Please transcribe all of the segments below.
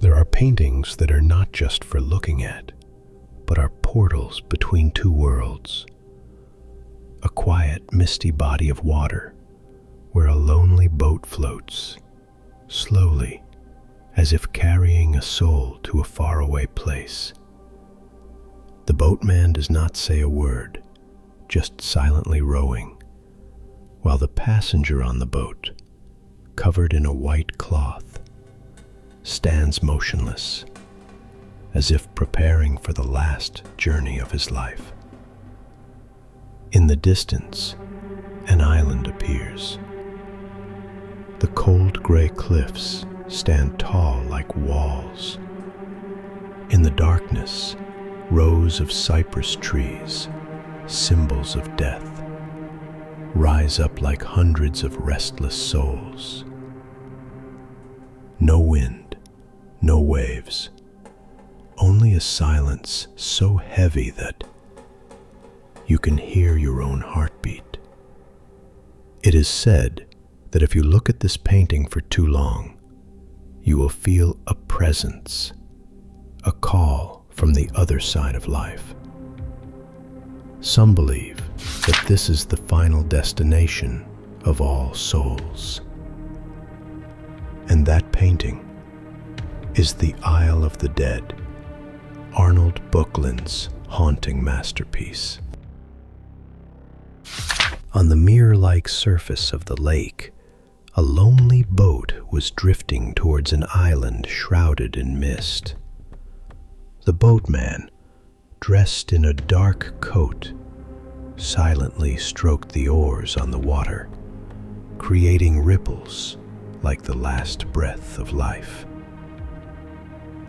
There are paintings that are not just for looking at, but are portals between two worlds. A quiet, misty body of water where a lonely boat floats, slowly, as if carrying a soul to a faraway place. The boatman does not say a word, just silently rowing, while the passenger on the boat, covered in a white cloth, stands motionless, as if preparing for the last journey of his life. In the distance, an island appears. The cold gray cliffs stand tall like walls. In the darkness, rows of cypress trees, symbols of death, rise up like hundreds of restless souls. No wind, no waves, only a silence so heavy that you can hear your own heartbeat. It is said that if you look at this painting for too long, you will feel a presence, a call from the other side of life. Some believe that this is the final destination of all souls. And that painting is the Isle of the Dead, Arnold Boeklin's haunting masterpiece. On the mirror-like surface of the lake, a lonely boat was drifting towards an island shrouded in mist. The boatman, dressed in a dark coat, silently stroked the oars on the water, creating ripples like the last breath of life.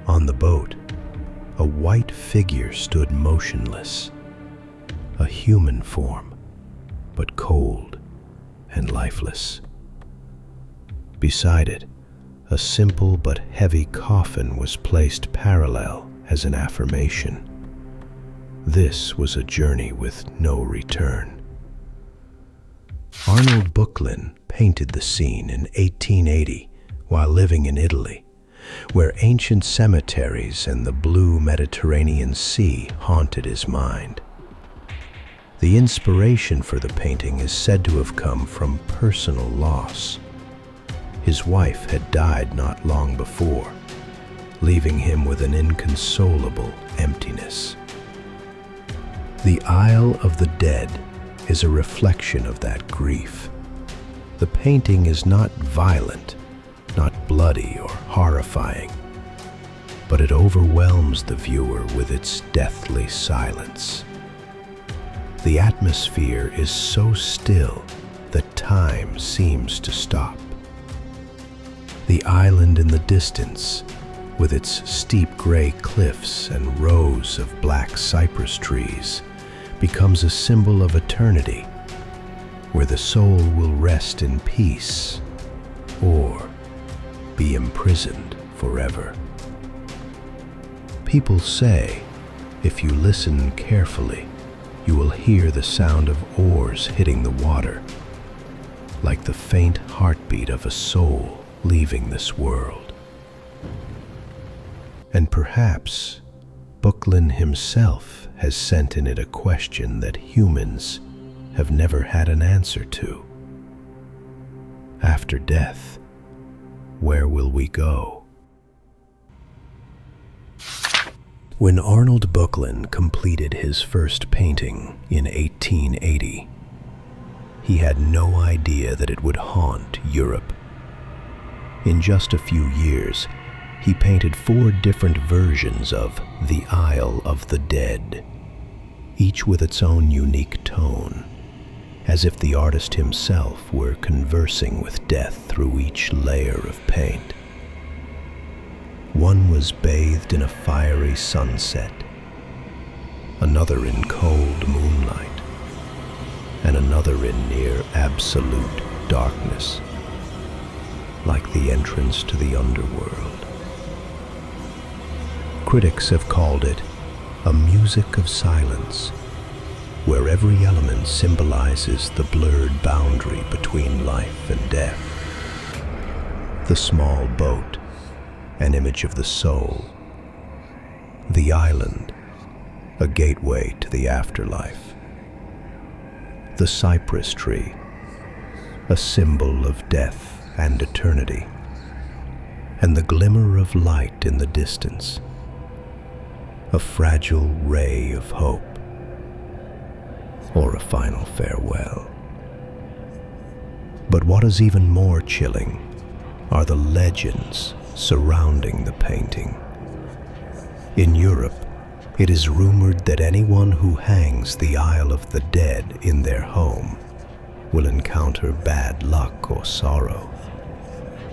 On the boat, a white figure stood motionless, a human form, but cold and lifeless. Beside it, a simple but heavy coffin was placed parallel as an affirmation. This was a journey with no return. Arnold Boeklin painted the scene in 1880 while living in Italy, where ancient cemeteries and the blue Mediterranean Sea haunted his mind. The inspiration for the painting is said to have come from personal loss. His wife had died not long before, leaving him with an inconsolable emptiness. The Isle of the Dead is a reflection of that grief. The painting is not violent, not bloody or horrifying, but it overwhelms the viewer with its deathly silence. The atmosphere is so still that time seems to stop. The island in the distance, with its steep gray cliffs and rows of black cypress trees, becomes a symbol of eternity, where the soul will rest in peace or be imprisoned forever. People say, if you listen carefully, you will hear the sound of oars hitting the water, like the faint heartbeat of a soul leaving this world. And perhaps Boeklin himself has sent in it a question that humans have never had an answer to. After death, where will we go? When Arnold Boeklin completed his first painting in 1880, he had no idea that it would haunt Europe. In just a few years, he painted 4 different versions of the Isle of the Dead, each with its own unique tone, as if the artist himself were conversing with death through each layer of paint. One was bathed in a fiery sunset, another in cold moonlight, and another in near absolute darkness, like the entrance to the underworld. Critics have called it a music of silence, where every element symbolizes the blurred boundary between life and death. The small boat, an image of the soul. The island, a gateway to the afterlife. The cypress tree, a symbol of death and eternity. And the glimmer of light in the distance, a fragile ray of hope, or a final farewell. But what is even more chilling are the legends surrounding the painting. In Europe, it is rumored that anyone who hangs the Isle of the Dead in their home will encounter bad luck or sorrow,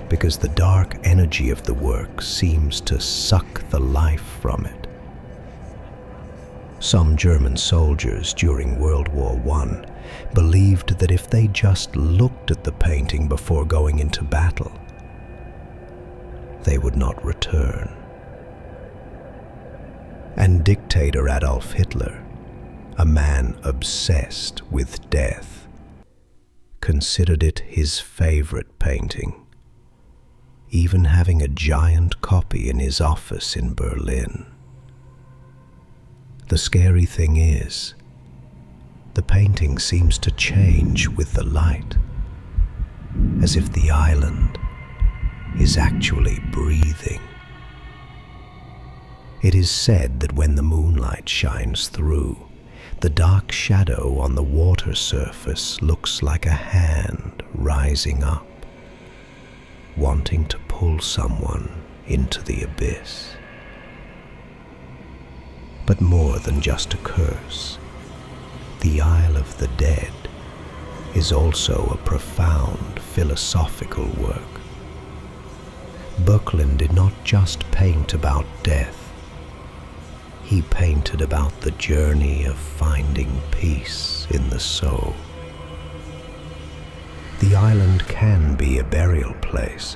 because the dark energy of the work seems to suck the life from it. Some German soldiers during World War I believed that if they just looked at the painting before going into battle, they would not return. And dictator Adolf Hitler, a man obsessed with death, considered it his favorite painting, even having a giant copy in his office in Berlin. The scary thing is, the painting seems to change with the light, as if the island is actually breathing. It is said that when the moonlight shines through, the dark shadow on the water surface looks like a hand rising up, wanting to pull someone into the abyss. But more than just a curse, the Isle of the Dead is also a profound philosophical work. Böcklin did not just paint about death. He painted about the journey of finding peace in the soul. The island can be a burial place,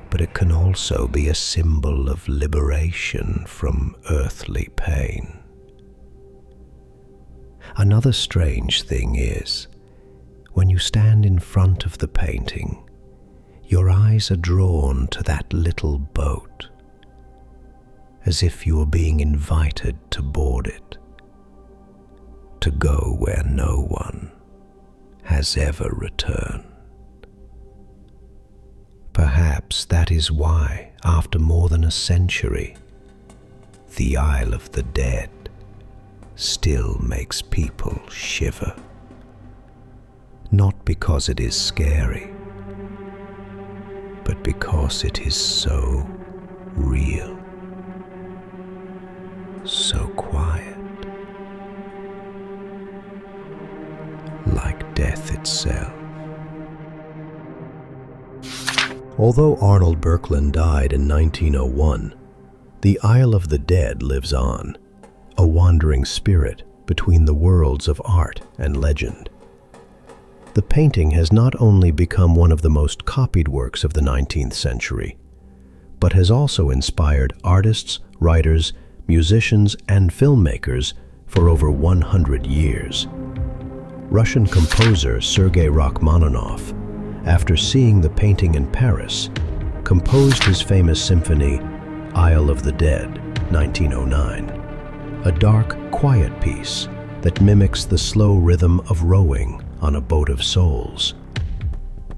but it can also be a symbol of liberation from earthly pain. Another strange thing is, when you stand in front of the painting, your eyes are drawn to that little boat, as if you are being invited to board it, to go where no one has ever returned. Perhaps that is why, after more than a century, the Isle of the Dead still makes people shiver. Not because it is scary, but because it is so real, so quiet, like death itself. Although Arnold Böcklin died in 1901, the Isle of the Dead lives on, a wandering spirit between the worlds of art and legend. The painting has not only become one of the most copied works of the 19th century, but has also inspired artists, writers, musicians, and filmmakers for over 100 years. Russian composer Sergei Rachmaninoff, after seeing the painting in Paris, composed his famous symphony, Isle of the Dead, 1909, a dark, quiet piece that mimics the slow rhythm of rowing on a boat of souls.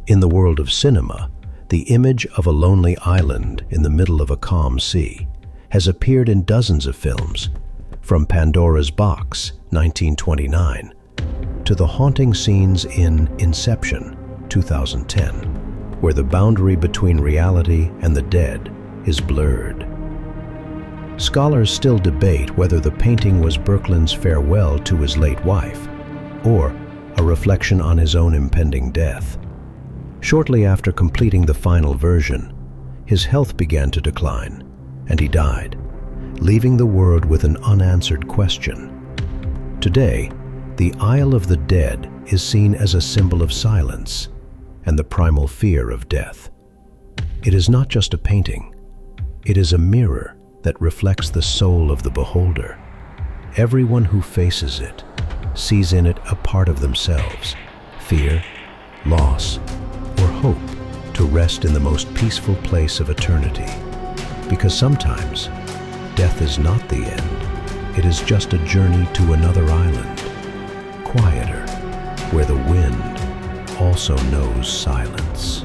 In the world of cinema, the image of a lonely island in the middle of a calm sea has appeared in dozens of films, from Pandora's Box, 1929, to the haunting scenes in Inception, 2010, where the boundary between reality and the dead is blurred. Scholars still debate whether the painting was Böcklin's farewell to his late wife, or a reflection on his own impending death. Shortly after completing the final version, his health began to decline, and he died, leaving the world with an unanswered question. Today, the Isle of the Dead is seen as a symbol of silence and the primal fear of death. It is not just a painting, it is a mirror that reflects the soul of the beholder. Everyone who faces it sees in it a part of themselves, fear, loss, or hope to rest in the most peaceful place of eternity, Because sometimes, death is not the end. It is just a journey to another island, quieter, where the wind also knows silence.